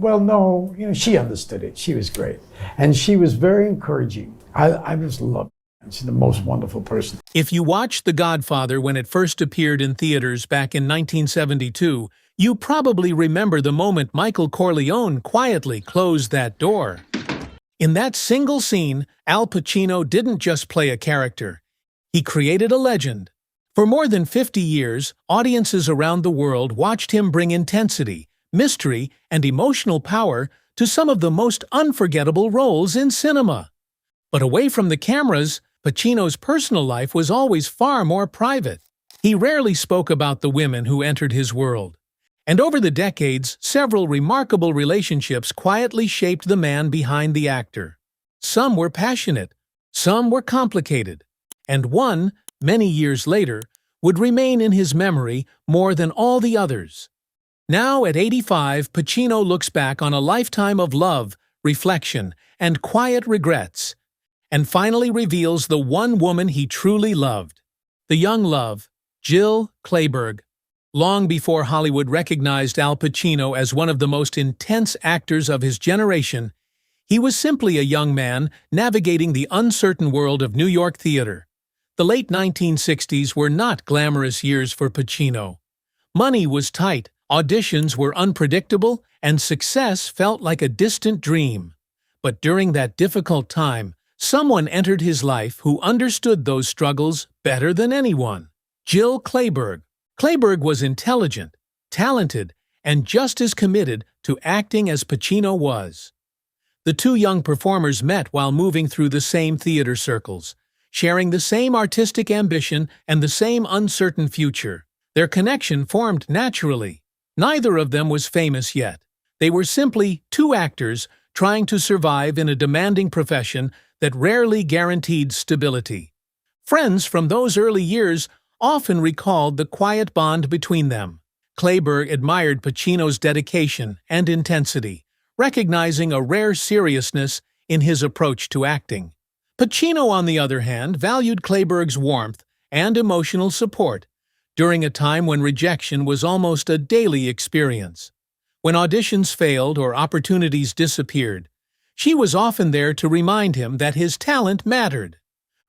Well, no, she understood it. She was great. And she was very encouraging. I just loved her. She's the most wonderful person. If you watched The Godfather when it first appeared in theaters back in 1972, you probably remember the moment Michael Corleone quietly closed that door. In that single scene, Al Pacino didn't just play a character. He created a legend. For more than 50 years, audiences around the world watched him bring intensity, mystery, and emotional power to some of the most unforgettable roles in cinema. But away from the cameras, Pacino's personal life was always far more private. He rarely spoke about the women who entered his world. And over the decades, several remarkable relationships quietly shaped the man behind the actor. Some were passionate, some were complicated, and one, many years later, would remain in his memory more than all the others. Now, at 85, Pacino looks back on a lifetime of love, reflection, and quiet regrets, and finally reveals the one woman he truly loved. The young love, Jill Clayburgh. Long before Hollywood recognized Al Pacino as one of the most intense actors of his generation, he was simply a young man navigating the uncertain world of New York theater. The late 1960s were not glamorous years for Pacino. Money was tight, auditions were unpredictable, and success felt like a distant dream. But during that difficult time, someone entered his life who understood those struggles better than anyone. Jill Clayburgh. Clayburgh was intelligent, talented, and just as committed to acting as Pacino was. The two young performers met while moving through the same theater circles, sharing the same artistic ambition and the same uncertain future. Their connection formed naturally. Neither of them was famous yet. They were simply two actors trying to survive in a demanding profession that rarely guaranteed stability. Friends from those early years often recalled the quiet bond between them. Clayburgh admired Pacino's dedication and intensity, recognizing a rare seriousness in his approach to acting. Pacino, on the other hand, valued Clayburgh's warmth and emotional support during a time when rejection was almost a daily experience. When auditions failed or opportunities disappeared, she was often there to remind him that his talent mattered.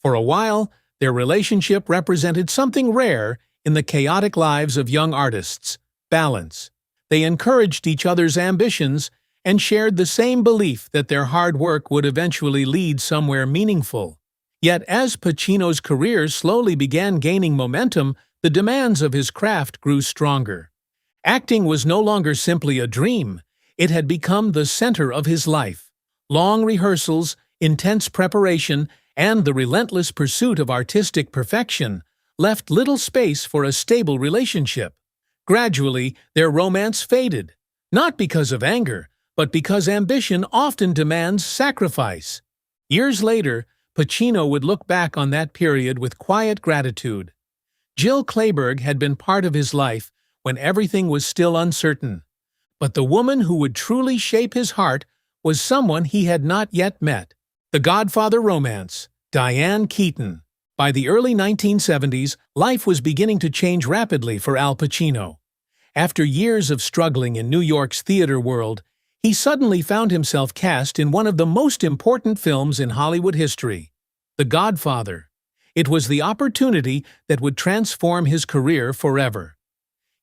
For a while, their relationship represented something rare in the chaotic lives of young artists: balance. They encouraged each other's ambitions and shared the same belief that their hard work would eventually lead somewhere meaningful. Yet as Pacino's career slowly began gaining momentum, the demands of his craft grew stronger. Acting was no longer simply a dream. It had become the center of his life. Long rehearsals, intense preparation, and the relentless pursuit of artistic perfection left little space for a stable relationship. Gradually, their romance faded, not because of anger, but because ambition often demands sacrifice. Years later, Pacino would look back on that period with quiet gratitude. Jill Clayburgh had been part of his life when everything was still uncertain. But the woman who would truly shape his heart was someone he had not yet met. The Godfather romance, Diane Keaton. By the early 1970s, life was beginning to change rapidly for Al Pacino. After years of struggling in New York's theater world, he suddenly found himself cast in one of the most important films in Hollywood history, The Godfather. It was the opportunity that would transform his career forever.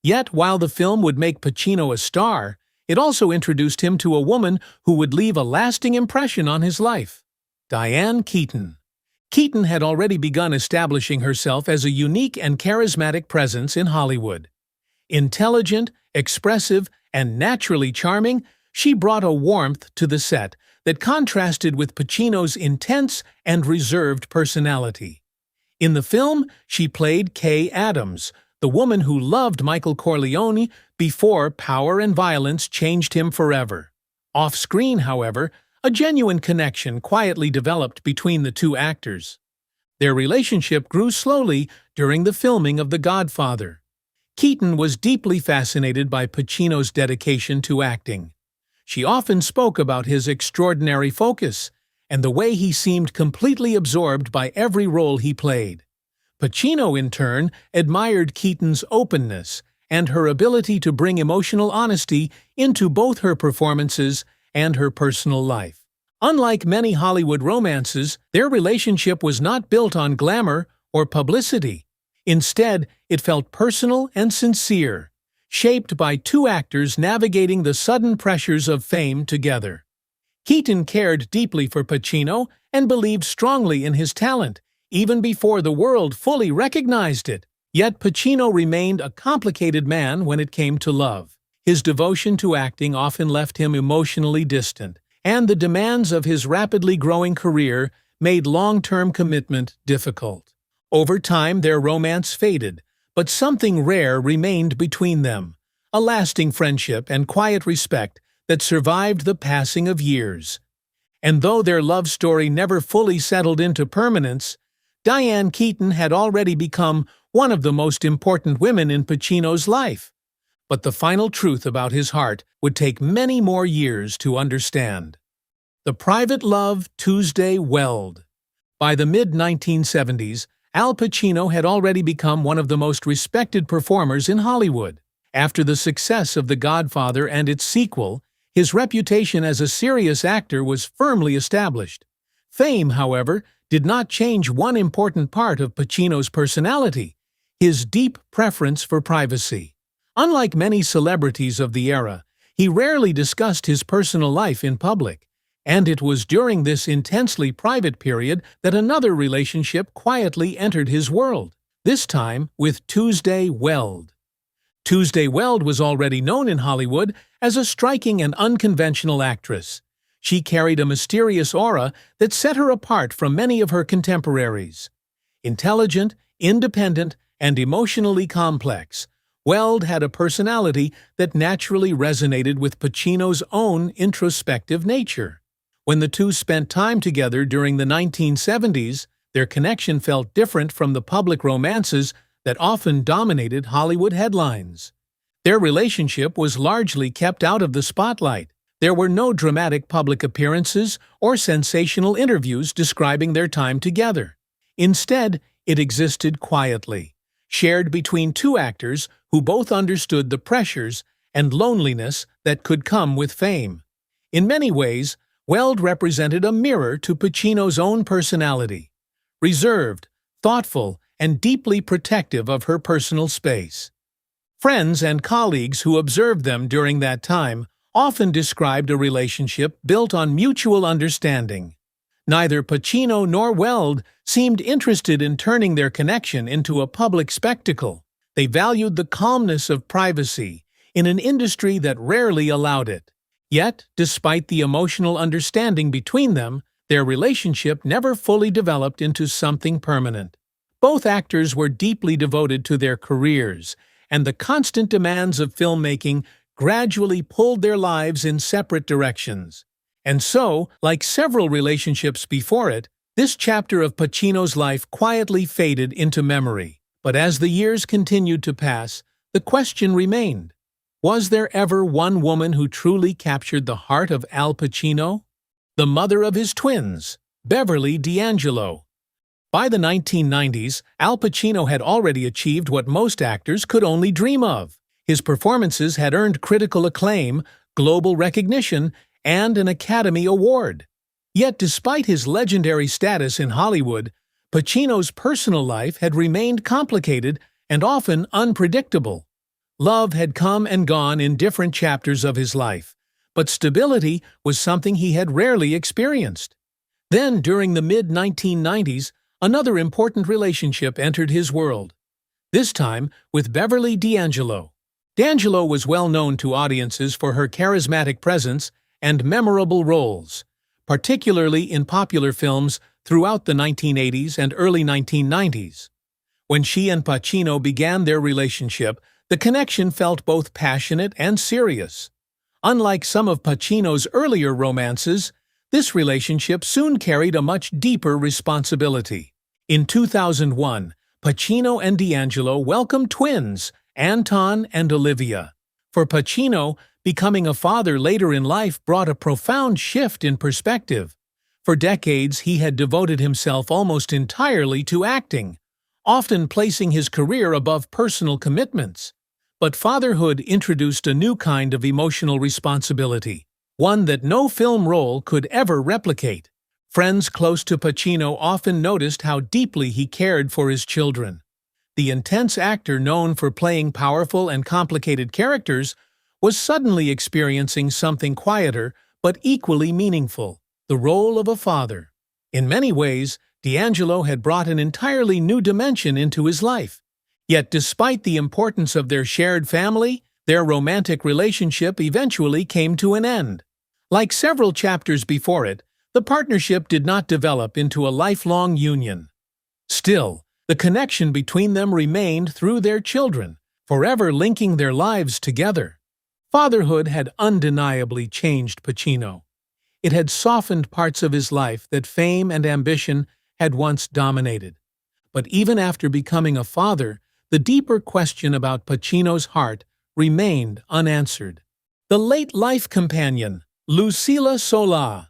Yet, while the film would make Pacino a star, it also introduced him to a woman who would leave a lasting impression on his life: Diane Keaton. Keaton had already begun establishing herself as a unique and charismatic presence in Hollywood. Intelligent, expressive, and naturally charming, she brought a warmth to the set that contrasted with Pacino's intense and reserved personality. In the film, she played Kay Adams, the woman who loved Michael Corleone before power and violence changed him forever. Off-screen, however, a genuine connection quietly developed between the two actors. Their relationship grew slowly during the filming of The Godfather. Keaton was deeply fascinated by Pacino's dedication to acting. She often spoke about his extraordinary focus and the way he seemed completely absorbed by every role he played. Pacino, in turn, admired Keaton's openness and her ability to bring emotional honesty into both her performances and her personal life. Unlike many Hollywood romances, their relationship was not built on glamour or publicity. Instead, it felt personal and sincere, shaped by two actors navigating the sudden pressures of fame together. Keaton cared deeply for Pacino and believed strongly in his talent, even before the world fully recognized it. Yet Pacino remained a complicated man when it came to love. His devotion to acting often left him emotionally distant, and the demands of his rapidly growing career made long-term commitment difficult. Over time, their romance faded, but something rare remained between them, a lasting friendship and quiet respect that survived the passing of years. And though their love story never fully settled into permanence, Diane Keaton had already become one of the most important women in Pacino's life. But the final truth about his heart would take many more years to understand. The private love Tuesday Weld. By the mid-1970s, Al Pacino had already become one of the most respected performers in Hollywood. After the success of The Godfather and its sequel, his reputation as a serious actor was firmly established. Fame, however, did not change one important part of Pacino's personality: his deep preference for privacy. Unlike many celebrities of the era, he rarely discussed his personal life in public, and it was during this intensely private period that another relationship quietly entered his world, this time with Tuesday Weld. Tuesday Weld was already known in Hollywood as a striking and unconventional actress. She carried a mysterious aura that set her apart from many of her contemporaries. Intelligent, independent, and emotionally complex, Weld had a personality that naturally resonated with Pacino's own introspective nature. When the two spent time together during the 1970s, their connection felt different from the public romances that often dominated Hollywood headlines. Their relationship was largely kept out of the spotlight. There were no dramatic public appearances or sensational interviews describing their time together. Instead, it existed quietly, shared between two actors who both understood the pressures and loneliness that could come with fame. In many ways, Weld represented a mirror to Pacino's own personality, reserved, thoughtful, and deeply protective of her personal space. Friends and colleagues who observed them during that time often described a relationship built on mutual understanding. Neither Pacino nor Weld seemed interested in turning their connection into a public spectacle. They valued the calmness of privacy in an industry that rarely allowed it. Yet, despite the emotional understanding between them, their relationship never fully developed into something permanent. Both actors were deeply devoted to their careers, and the constant demands of filmmaking gradually pulled their lives in separate directions. And so, like several relationships before it, this chapter of Pacino's life quietly faded into memory. But as the years continued to pass, the question remained: was there ever one woman who truly captured the heart of Al Pacino? The mother of his twins, Beverly D'Angelo. By the 1990s, Al Pacino had already achieved what most actors could only dream of. His performances had earned critical acclaim, global recognition, and an Academy Award. Yet despite his legendary status in Hollywood, Pacino's personal life had remained complicated and often unpredictable. Love had come and gone in different chapters of his life, but stability was something he had rarely experienced. Then, during the mid-1990s, another important relationship entered his world, this time with Beverly D'Angelo. D'Angelo was well known to audiences for her charismatic presence and memorable roles, particularly in popular films throughout the 1980s and early 1990s. When she and Pacino began their relationship, the connection felt both passionate and serious. Unlike some of Pacino's earlier romances, this relationship soon carried a much deeper responsibility. In 2001, Pacino and D'Angelo welcomed twins, Anton and Olivia. For Pacino, becoming a father later in life brought a profound shift in perspective. For decades, he had devoted himself almost entirely to acting, often placing his career above personal commitments. But fatherhood introduced a new kind of emotional responsibility, one that no film role could ever replicate. Friends close to Pacino often noticed how deeply he cared for his children. The intense actor known for playing powerful and complicated characters was suddenly experiencing something quieter but equally meaningful: the role of a father. In many ways, D'Angelo had brought an entirely new dimension into his life. Yet despite the importance of their shared family, their romantic relationship eventually came to an end. Like several chapters before it, the partnership did not develop into a lifelong union. Still, the connection between them remained through their children, forever linking their lives together. Fatherhood had undeniably changed Pacino. It had softened parts of his life that fame and ambition had once dominated. But even after becoming a father, the deeper question about Pacino's heart remained unanswered. The late life companion, Lucilla Sola.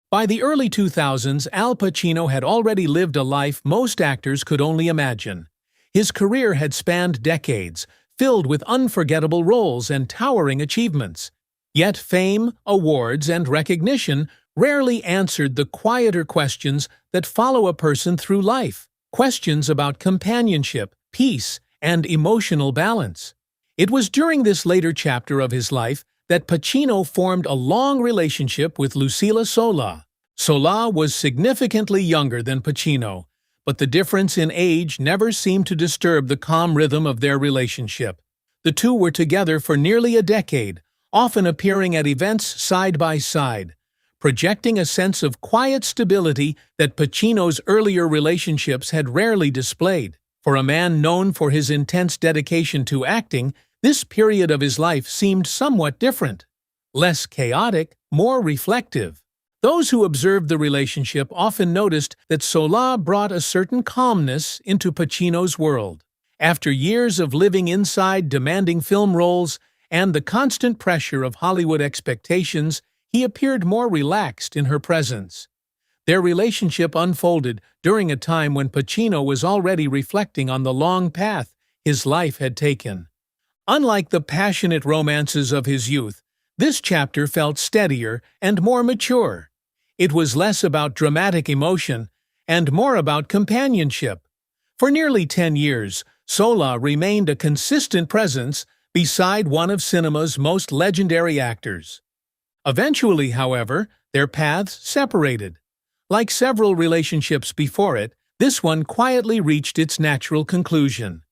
By the early 2000s, Al Pacino had already lived a life most actors could only imagine. His career had spanned decades, filled with unforgettable roles and towering achievements. Yet fame, awards, and recognition rarely answered the quieter questions that follow a person through life. Questions about companionship, peace, and emotional balance. It was during this later chapter of his life that Pacino formed a long relationship with Lucilla Sola. Sola was significantly younger than Pacino, but the difference in age never seemed to disturb the calm rhythm of their relationship. The two were together for nearly a decade, often appearing at events side by side, projecting a sense of quiet stability that Pacino's earlier relationships had rarely displayed. For a man known for his intense dedication to acting, this period of his life seemed somewhat different. Less chaotic, more reflective. Those who observed the relationship often noticed that Sola brought a certain calmness into Pacino's world. After years of living inside demanding film roles and the constant pressure of Hollywood expectations, he appeared more relaxed in her presence. Their relationship unfolded during a time when Pacino was already reflecting on the long path his life had taken. Unlike the passionate romances of his youth, this chapter felt steadier and more mature. It was less about dramatic emotion and more about companionship. For nearly 10 years, Sola remained a consistent presence beside one of cinema's most legendary actors. Eventually, however, their paths separated. Like several relationships before it, this one quietly reached its natural conclusion.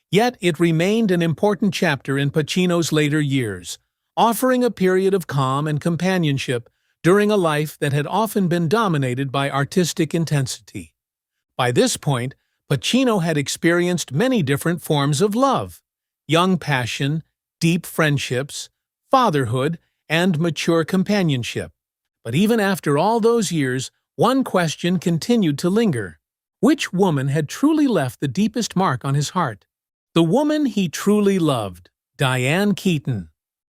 Yet it remained an important chapter in Pacino's later years, offering a period of calm and companionship during a life that had often been dominated by artistic intensity. By this point, Pacino had experienced many different forms of love: young passion, deep friendships, fatherhood, and mature companionship. But even after all those years, one question continued to linger. Which woman had truly left the deepest mark on his heart? The woman he truly loved, Diane Keaton.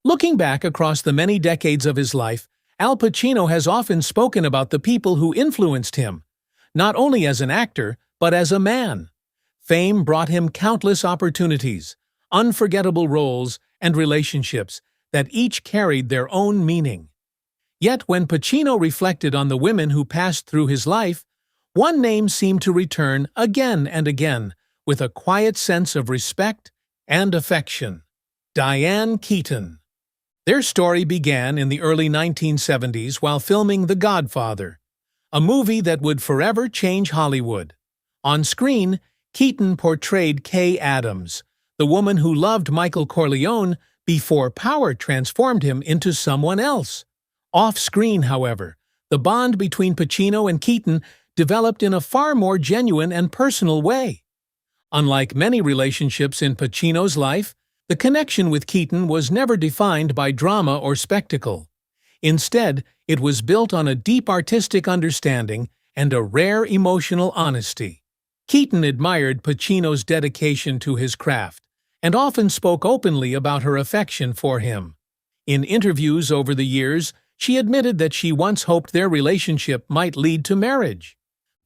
Looking back across the many decades of his life, Al Pacino has often spoken about the people who influenced him, not only as an actor, but as a man. Fame brought him countless opportunities, unforgettable roles, and relationships that each carried their own meaning. Yet when Pacino reflected on the women who passed through his life, one name seemed to return again and again with a quiet sense of respect and affection: Diane Keaton. Their story began in the early 1970s while filming The Godfather, a movie that would forever change Hollywood. On screen, Keaton portrayed Kay Adams, the woman who loved Michael Corleone before power transformed him into someone else. Off-screen, however, the bond between Pacino and Keaton developed in a far more genuine and personal way. Unlike many relationships in Pacino's life, the connection with Keaton was never defined by drama or spectacle. Instead, it was built on a deep artistic understanding and a rare emotional honesty. Keaton admired Pacino's dedication to his craft and often spoke openly about her affection for him. In interviews over the years, she admitted that she once hoped their relationship might lead to marriage.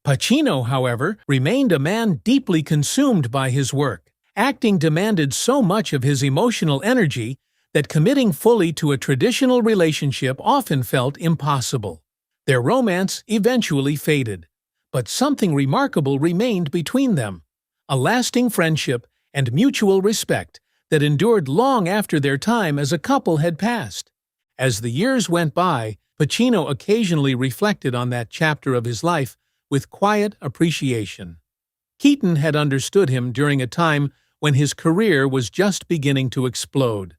Pacino, however, remained a man deeply consumed by his work. acting demanded so much of his emotional energy that committing fully to a traditional relationship often felt impossible. Their romance eventually faded, but something remarkable remained between them, a lasting friendship and mutual respect that endured long after their time as a couple had passed. As the years went by, Pacino occasionally reflected on that chapter of his life with quiet appreciation. Keaton had understood him during a time when his career was just beginning to explode,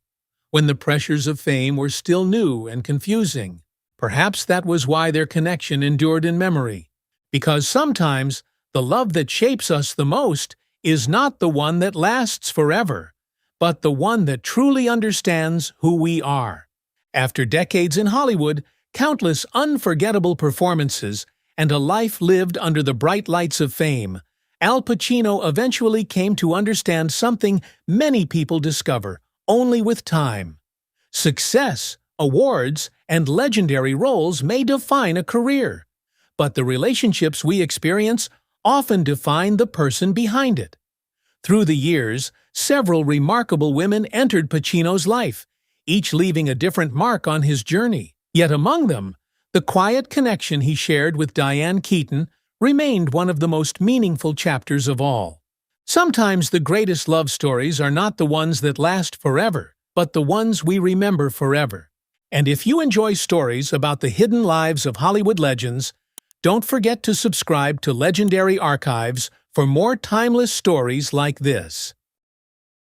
when the pressures of fame were still new and confusing. Perhaps that was why their connection endured in memory, because sometimes the love that shapes us the most is not the one that lasts forever, but the one that truly understands who we are. After decades in Hollywood, countless unforgettable performances, and a life lived under the bright lights of fame, Al Pacino eventually came to understand something many people discover only with time. Success, awards, and legendary roles may define a career, but the relationships we experience often define the person behind it. Through the years, several remarkable women entered Pacino's life, each leaving a different mark on his journey. Yet among them, the quiet connection he shared with Diane Keaton remained one of the most meaningful chapters of all. Sometimes the greatest love stories are not the ones that last forever, but the ones we remember forever. And if you enjoy stories about the hidden lives of Hollywood legends, don't forget to subscribe to Legendary Archives for more timeless stories like this.